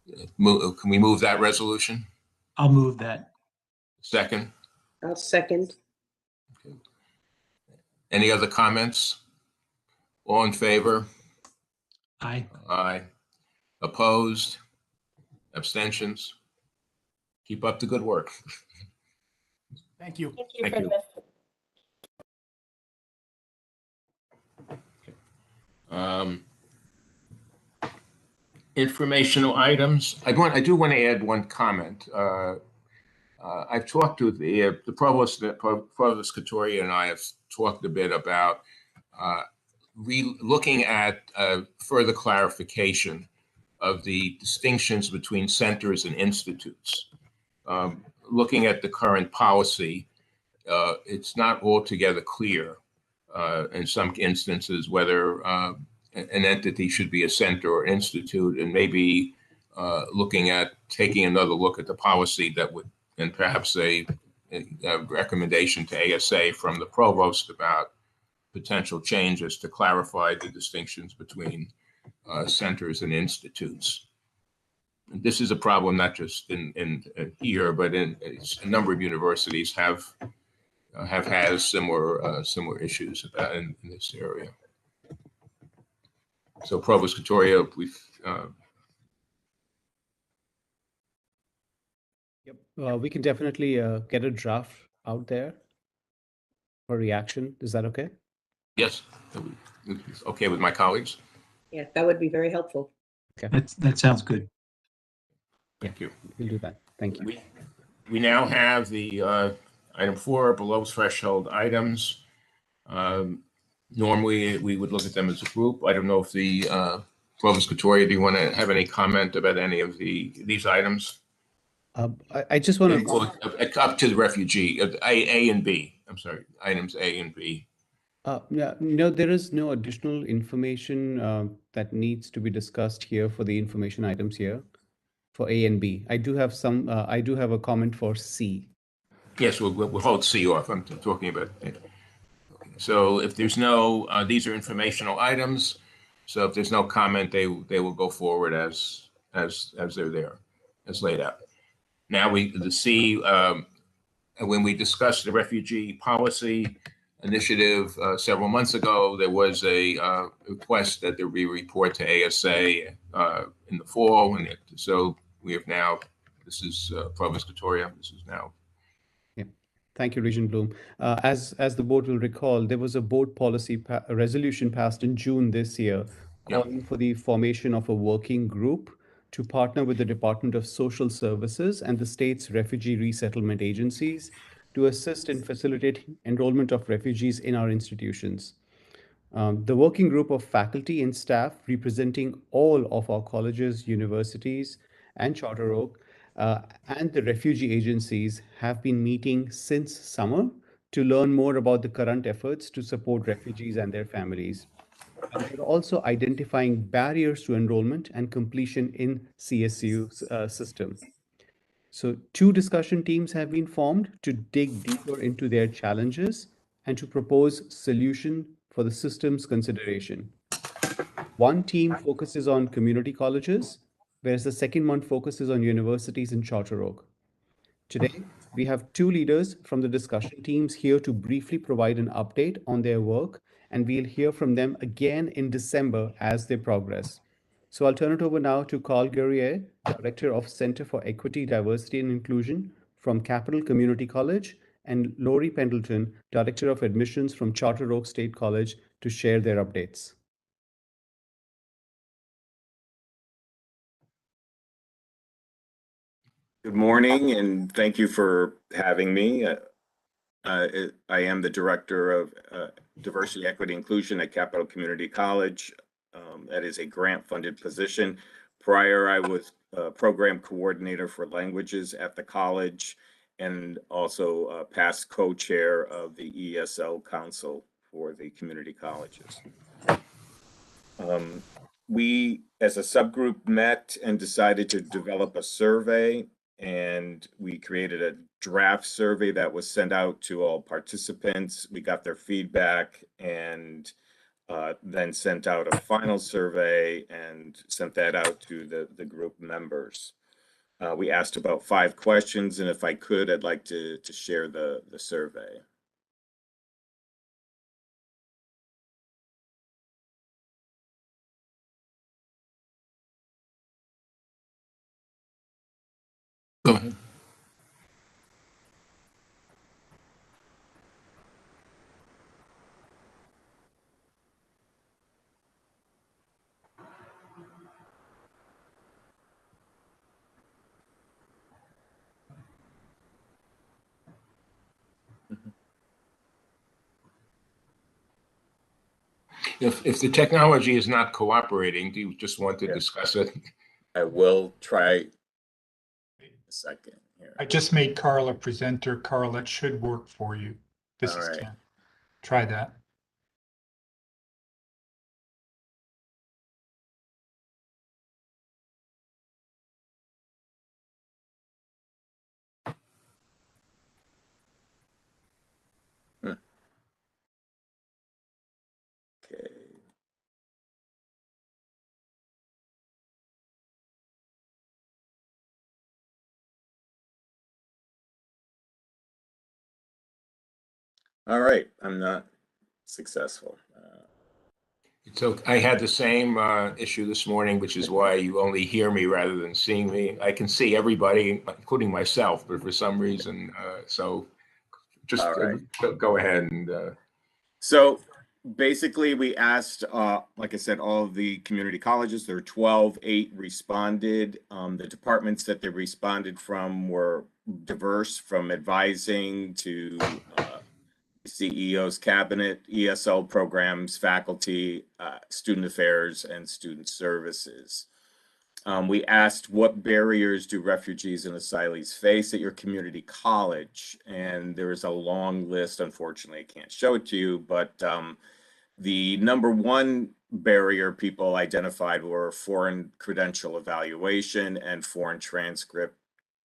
[SPEAKER 2] can we move that resolution?
[SPEAKER 5] I'll move that.
[SPEAKER 2] Second?
[SPEAKER 1] I'll second.
[SPEAKER 2] Okay. Any other comments? All in favor?
[SPEAKER 5] Aye.
[SPEAKER 2] Aye. Opposed? Abstentions? Keep up the good work.
[SPEAKER 13] Thank you.
[SPEAKER 15] Thank you
[SPEAKER 2] Thank
[SPEAKER 15] for
[SPEAKER 2] you.
[SPEAKER 15] this.
[SPEAKER 2] Informational items. I do want to add one comment. I've talked to the provost, Provost Katoria, and I have talked a bit about looking at further clarification of the distinctions between centers and institutes. Looking at the current policy, it's not altogether clear in some instances whether an entity should be a center or institute, and maybe looking at taking another look at the policy that would, and perhaps a recommendation to ASA from the provost about potential changes to clarify the distinctions between centers and institutes. This is a problem not just in here, but in a number of universities have had similar issues about in this area. So Provost Katoria, we've
[SPEAKER 6] Yep. We can definitely get a draft out there for reaction. Is that okay?
[SPEAKER 2] yes, it's okay with my colleagues.
[SPEAKER 1] Yeah, that would be very helpful.
[SPEAKER 6] Okay.
[SPEAKER 5] That sounds good.
[SPEAKER 2] Thank you.
[SPEAKER 6] We'll do that. Thank you.
[SPEAKER 2] We now have the item 4 below threshold items. Normally we would look at them as a group. I don't know if the Provost Katoria, do you want to have any comment about any of these items?
[SPEAKER 6] I just want to
[SPEAKER 2] up to the refugee, A and B. I'm sorry, items A and B.
[SPEAKER 6] Yeah, no, there is no additional information that needs to be discussed here for the information items here for A and B. I do have a comment for C.
[SPEAKER 2] Yes, we'll hold C off. I'm talking about. So if there's no, these are informational items. So if there's no comment, they will go forward as they're there, as laid out. Now the C, when we discussed the refugee policy initiative several months ago, there was a request that there be a report to ASA in the fall, and so we have now. This is Provost Katoria. This is now.
[SPEAKER 6] Yeah. Thank you, Regent Bloom. As the board will recall, there was a board policy resolution passed in June this year calling for the formation of a working group to partner with the Department of Social Services and the state's refugee resettlement agencies to assist in facilitating enrollment of refugees in our institutions. The working group of faculty and staff representing all of our colleges, universities, and Charter Oak and the refugee agencies have been meeting since summer to learn more about the current efforts to support refugees and their families. And they're also identifying barriers to enrollment and completion in CSU system. So 2 discussion teams have been formed to dig deeper into their challenges and to propose solution for the system's consideration. One team focuses on community colleges, whereas the second one focuses on universities in Charter Oak. Today, we have 2 leaders from the discussion teams here to briefly provide an update on their work, and we'll hear from them again in December as they progress. So I'll turn it over now to Carl Guerrier, Director of Center for Equity, Diversity, and Inclusion from Capital Community College, and Lori Pendleton, Director of Admissions from Charter Oak State College, to share their updates.
[SPEAKER 16] Good morning, and thank you for having me. I am the Director of Diversity, Equity, Inclusion at Capital Community College. That is a grant-funded position. Prior, I was Program Coordinator for Languages at the college and also past co-chair of the ESL Council for the community colleges. We, as a subgroup, met and decided to develop a survey, and we created a draft survey that was sent out to all participants. We got their feedback and then sent out a final survey and sent that out to the group members. We asked about 5 questions, and if I could, I'd like to share the survey.
[SPEAKER 2] Go ahead. If the technology is not cooperating, do you just want to discuss it?
[SPEAKER 16] I will try a second here.
[SPEAKER 3] I just made Carl a presenter. Carl, that should work for you. This
[SPEAKER 16] All
[SPEAKER 3] is
[SPEAKER 16] right.
[SPEAKER 3] Ken. Try that.
[SPEAKER 16] Okay. All right, I'm not successful.
[SPEAKER 2] So I had the same issue this morning, which is why you only hear me rather than seeing me. I can see everybody, including myself, but for some reason, so just
[SPEAKER 16] All right.
[SPEAKER 2] go ahead and.
[SPEAKER 16] So basically, we asked, like I said, all of the community colleges. There were 12, 8 responded. The departments that they responded from were diverse, from advising to CEO's cabinet, ESL programs, faculty, student affairs, and student services. We asked, what barriers do refugees and asylees face at your community college? And there is a long list. Unfortunately, I can't show it to you, but the number one barrier people identified were foreign credential evaluation and foreign transcript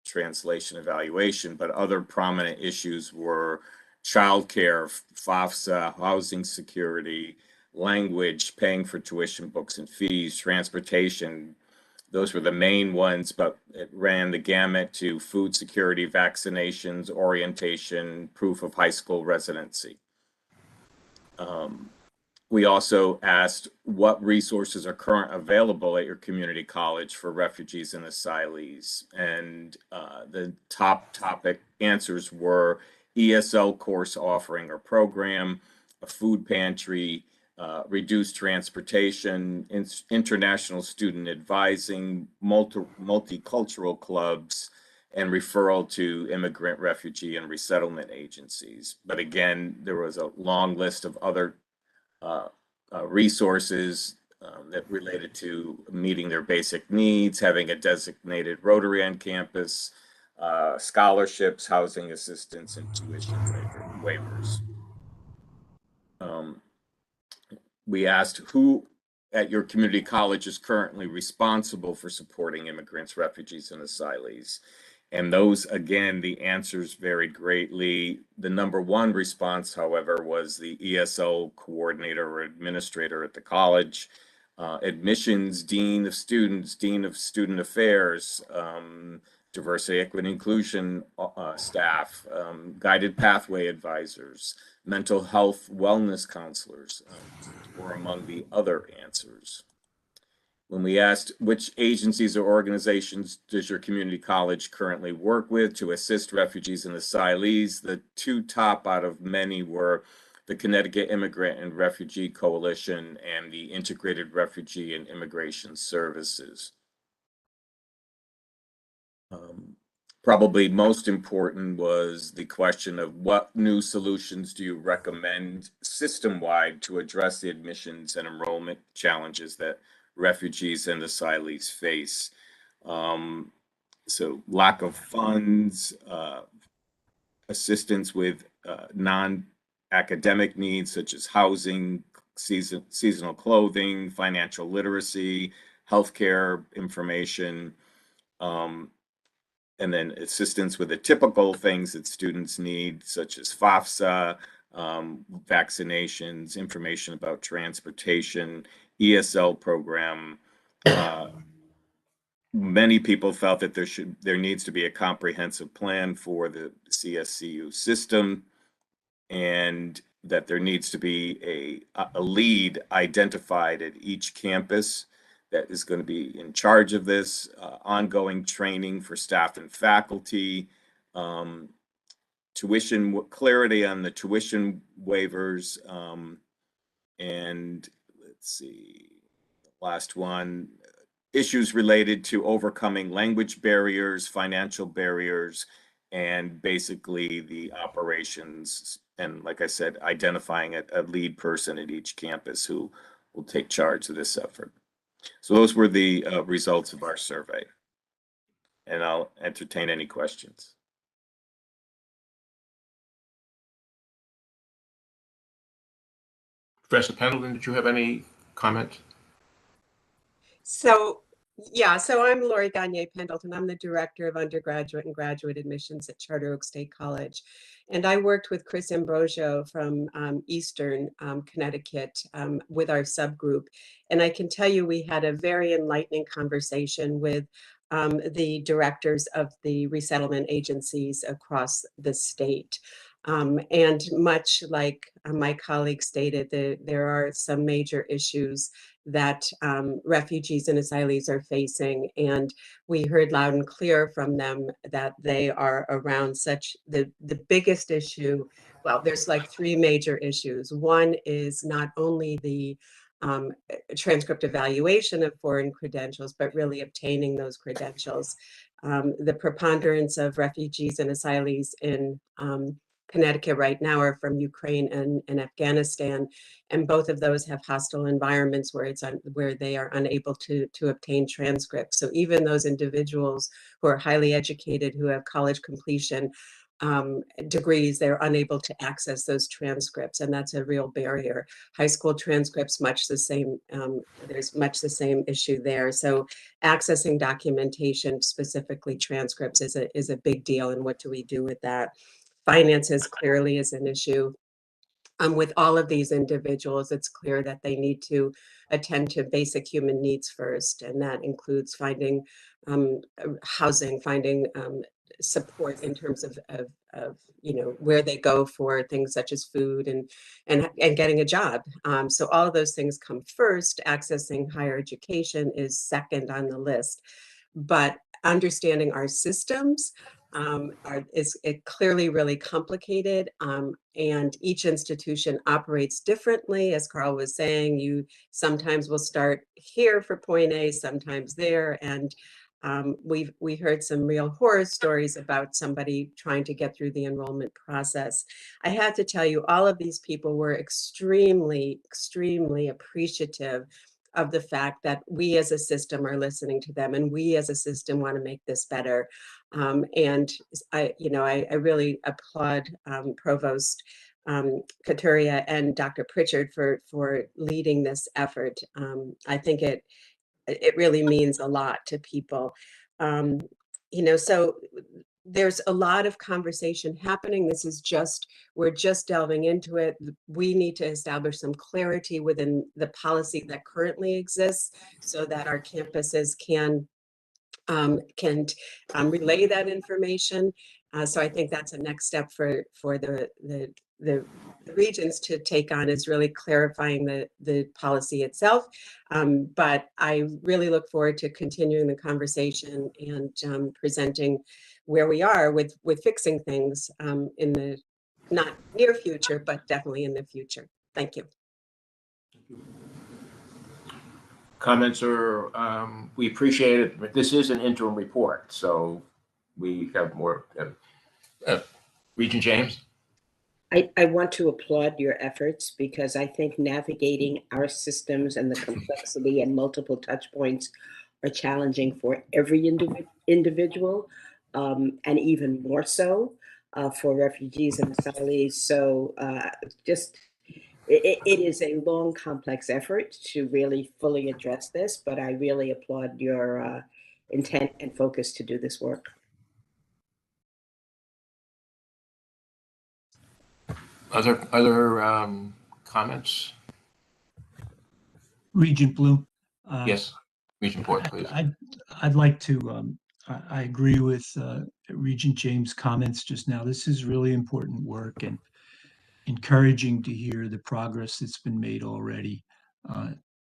[SPEAKER 16] translation evaluation, but other prominent issues were childcare, FAFSA, housing security, language, paying for tuition, books and fees, transportation. Those were the main ones, but it ran the gamut to food security, vaccinations, orientation, proof of high school residency. We also asked what resources are currently available at your community college for refugees and asylees. And the top topic answers were ESL course offering or program, a food pantry, reduced transportation, international student advising, multicultural clubs, and referral to immigrant, refugee, and resettlement agencies. But again, there was a long list of other resources that related to meeting their basic needs, having a designated Rotary on campus, scholarships, housing assistance, and tuition waivers. We asked who at your community college is currently responsible for supporting immigrants, refugees, and asylees. And those, again, the answers varied greatly. The number one response, however, was the ESL coordinator or administrator at the college, admissions, dean of students, dean of student affairs, diversity, equity, inclusion staff, guided pathway advisors, mental health wellness counselors were among the other answers. When we asked which agencies or organizations does your community college currently work with to assist refugees and asylees, the two top out of many were the Connecticut Immigrant and Refugee Coalition and the Integrated Refugee and Immigration Services. Probably most important was the question of what new solutions do you recommend system-wide to address the admissions and enrollment challenges that refugees and asylees face. So lack of funds, assistance with non-academic needs such as housing, seasonal clothing, financial literacy, healthcare information, and then assistance with the typical things that students need, such as FAFSA, vaccinations, information about transportation, ESL program. Many people felt that there needs to be a comprehensive plan for the CSCU system, and that there needs to be a lead identified at each campus that is going to be in charge of this, ongoing training for staff and faculty, clarity on the tuition waivers, and let's see, the last one, issues related to overcoming language barriers, financial barriers, and basically the operations. And like I said, identifying a lead person at each campus who will take charge of this effort. So those were the results of our survey. And I'll entertain any questions.
[SPEAKER 2] Professor Pendleton, did you have any comment?
[SPEAKER 17] So I'm Lori Gagne Pendleton. I'm the Director of Undergraduate and Graduate Admissions at Charter Oak State College. And I worked with Chris Ambrosio from Eastern Connecticut with our subgroup. And I can tell you we had a very enlightening conversation with the directors of the resettlement agencies across the state. And much like my colleague stated, there are some major issues that refugees and asylees are facing. And we heard loud and clear from them that they are around the biggest issue. Well, there's like three major issues. One is not only the transcript evaluation of foreign credentials, but really obtaining those credentials. The preponderance of refugees and asylees in Connecticut right now are from Ukraine and Afghanistan, and both of those have hostile environments where they are unable to obtain transcripts. So even those individuals who are highly educated, who have college completion degrees, they're unable to access those transcripts, and that's a real barrier. High school transcripts, much the same. There's much the same issue there. So accessing documentation, specifically transcripts, is a big deal. And what do we do with that? Finances clearly is an issue. With all of these individuals, it's clear that they need to attend to basic human needs first, and that includes finding housing, finding support in terms of where they go for things such as food and getting a job. So all of those things come first. Accessing higher education is second on the list, but understanding our systems is clearly really complicated, and each institution operates differently. As Carl was saying, you sometimes will start here for point A, sometimes there, and we heard some real horror stories about somebody trying to get through the enrollment process. I have to tell you, all of these people were extremely, extremely appreciative of the fact that we as a system are listening to them, and we as a system want to make this better. And I really applaud Provost Couturier and Dr. Pritchard for leading this effort. I think it really means a lot to people. So there's a lot of conversation happening. We're just delving into it. We need to establish some clarity within the policy that currently exists so that our campuses can relay that information. So I think that's a next step for the regions to take on, is really clarifying the policy itself. But I really look forward to continuing the conversation and presenting where we are with fixing things in the not near future, but definitely in the future. Thank you.
[SPEAKER 2] Comments are, we appreciate it, but this is an interim report, so we have more. Regent James?
[SPEAKER 1] I want to applaud your efforts, because I think navigating our systems and the complexity and multiple touch points are challenging for every individual, and even more so for refugees and asylees. So it is a long, complex effort to really fully address this, but I really applaud your intent and focus to do this work.
[SPEAKER 2] Other comments?
[SPEAKER 5] Regent Bloom.
[SPEAKER 2] Yes, Regent Port, please.
[SPEAKER 5] I'd like to, I agree with Regent James' comments just now. This is really important work, and encouraging to hear the progress that's been made already.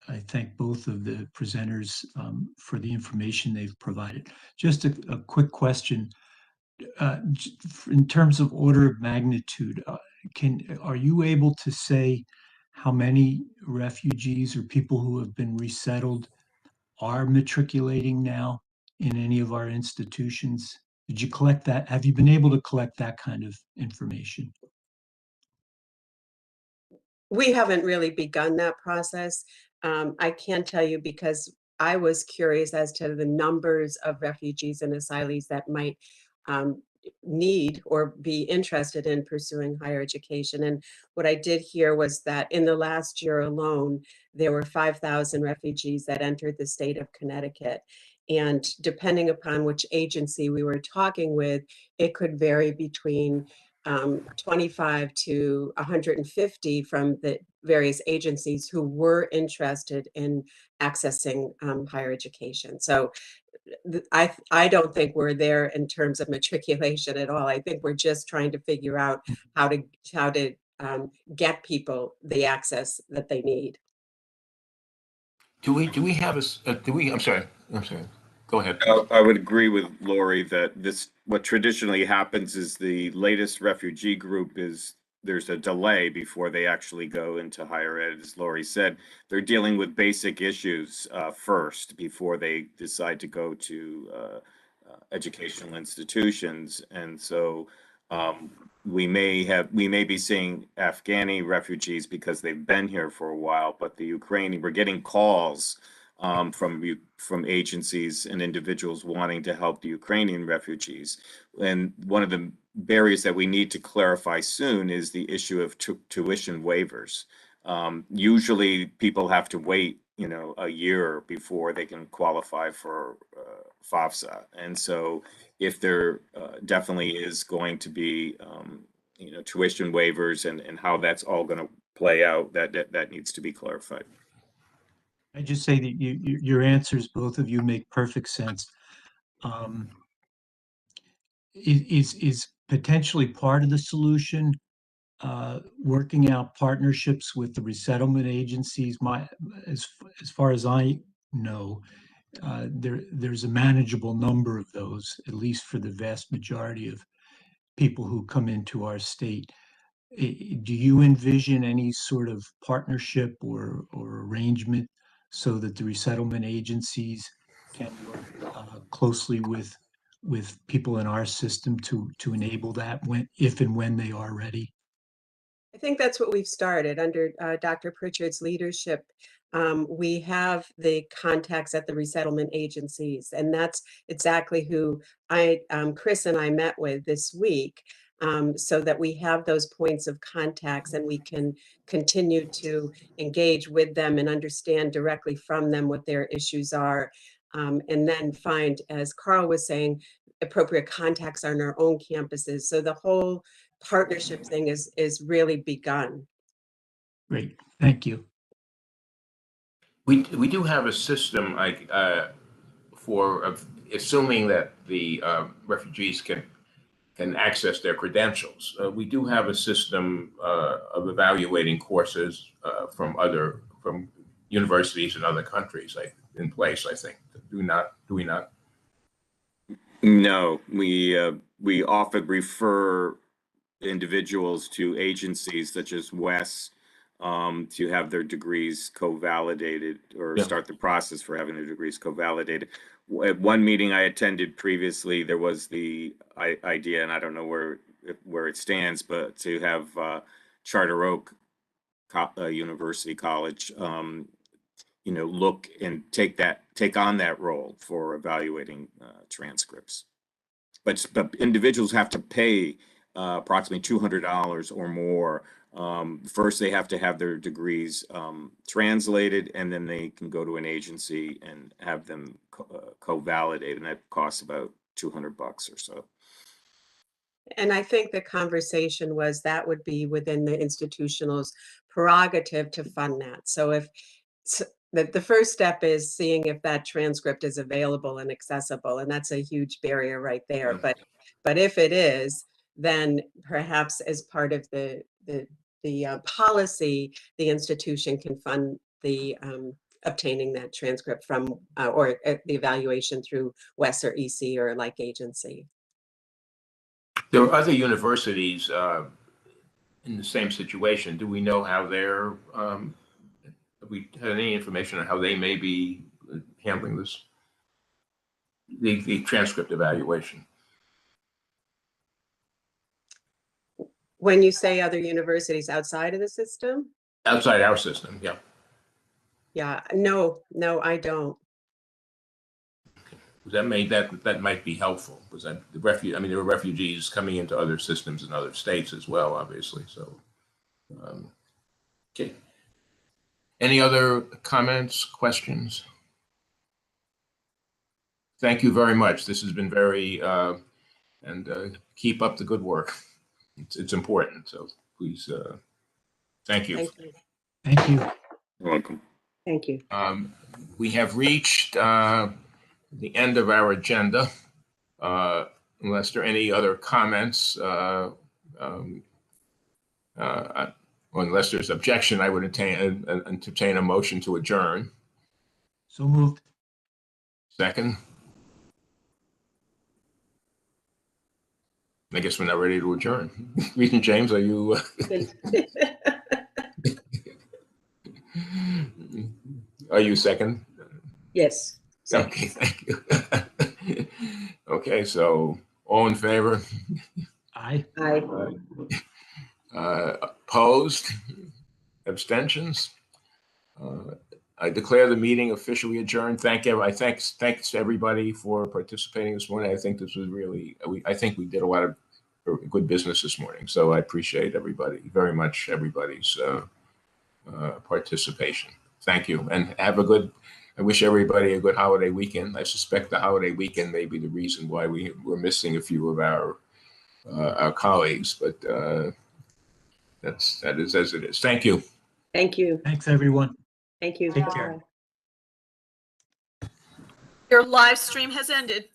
[SPEAKER 5] I thank both of the presenters for the information they've provided. Just a quick question. In terms of order of magnitude, are you able to say how many refugees or people who have been resettled are matriculating now in any of our institutions? Did you collect that? Have you been able to collect that kind of information?
[SPEAKER 17] We haven't really begun that process. I can tell you because I was curious as to the numbers of refugees and asylees that might need or be interested in pursuing higher education. And what I did hear was that in the last year alone, there were 5,000 refugees that entered the state of Connecticut. And depending upon which agency we were talking with, it could vary between 25 to 150 from the various agencies who were interested in accessing higher education. So I don't think we're there in terms of matriculation at all. I think we're just trying to figure out how to get people the access that they need.
[SPEAKER 2] Do we have I'm sorry. Go ahead.
[SPEAKER 16] I would agree with Lori that what traditionally happens is the latest refugee group there's a delay before they actually go into higher ed. As Lori said, they're dealing with basic issues first before they decide to go to educational institutions. And so we may be seeing Afghani refugees because they've been here for a while, but the Ukrainian, we're getting calls from agencies and individuals wanting to help the Ukrainian refugees. And one of the barriers that we need to clarify soon is the issue of tuition waivers. Usually people have to wait, a year before they can qualify for FAFSA. And so if there definitely is going to be, tuition waivers and how that's all going to play out, that needs to be clarified.
[SPEAKER 5] I just say that your answers, both of you, make perfect sense. Is potentially part of the solution working out partnerships with the resettlement agencies? As far as I know, there's a manageable number of those, at least for the vast majority of people who come into our state. Do you envision any sort of partnership or arrangement so that the resettlement agencies can work closely with people in our system to enable that if and when they are ready?
[SPEAKER 17] I think that's what we've started under Dr. Pritchard's leadership. We have the contacts at the resettlement agencies, and that's exactly who Chris and I met with this week, so that we have those points of contacts and we can continue to engage with them and understand directly from them what their issues are. And then find, as Carl was saying, appropriate contacts on our own campuses. So the whole partnership thing is really begun.
[SPEAKER 5] Great, thank you.
[SPEAKER 2] We do have a system for assuming that the refugees can access their credentials. We do have a system of evaluating courses from universities in other countries in place, I think. Do we not?
[SPEAKER 16] No, we often refer individuals to agencies such as WES to have their degrees co-validated or start the process for having their degrees co-validated. At one meeting I attended previously, there was the idea, and I don't know where it stands, but to have Charter Oak University College, look and take on that role for evaluating transcripts. But individuals have to pay approximately $200 or more. First, they have to have their degrees translated, and then they can go to an agency and have them co-validate, and that costs about $200 or so.
[SPEAKER 17] And I think the conversation was that would be within the institutional's prerogative to fund that. So if the first step is seeing if that transcript is available and accessible, and that's a huge barrier right there. But if it is, then perhaps as part of the policy, the institution can fund the obtaining that transcript from, or the evaluation through WES or EC or like agency.
[SPEAKER 2] There are other universities in the same situation. Do we know how they're, have we had any information on how they may be handling this? The transcript evaluation.
[SPEAKER 17] When you say other universities outside of the system?
[SPEAKER 2] Outside our system, yeah.
[SPEAKER 17] Yeah, no, I don't.
[SPEAKER 2] That might be helpful, because there are refugees coming into other systems in other states as well, obviously. So, okay. Any other comments, questions? Thank you very much. This has been very, and keep up the good work. It's important. So please, thank you.
[SPEAKER 17] Thank you.
[SPEAKER 5] Thank you.
[SPEAKER 16] You're welcome.
[SPEAKER 1] Thank you.
[SPEAKER 2] We have reached the end of our agenda. Unless there are any other comments, or unless there's objection, I would entertain a motion to adjourn.
[SPEAKER 5] So moved.
[SPEAKER 2] Second. I guess we're not ready to adjourn. Regent James, are you? Are you second?
[SPEAKER 1] Yes. Second.
[SPEAKER 2] Okay, thank you. Okay, so all in favor?
[SPEAKER 5] Aye.
[SPEAKER 1] Aye.
[SPEAKER 2] Opposed? Abstentions? I declare the meeting officially adjourned. Thanks everybody for participating this morning. I think this was really, I think we did a lot of good business this morning. So I appreciate very much everybody's participation. Thank you, and I wish everybody a good holiday weekend. I suspect the holiday weekend may be the reason why we're missing a few of our colleagues, but that is as it is. Thank you.
[SPEAKER 1] Thank you.
[SPEAKER 5] Thanks, everyone.
[SPEAKER 1] Thank you.
[SPEAKER 5] Take care.
[SPEAKER 18] Your live stream has ended.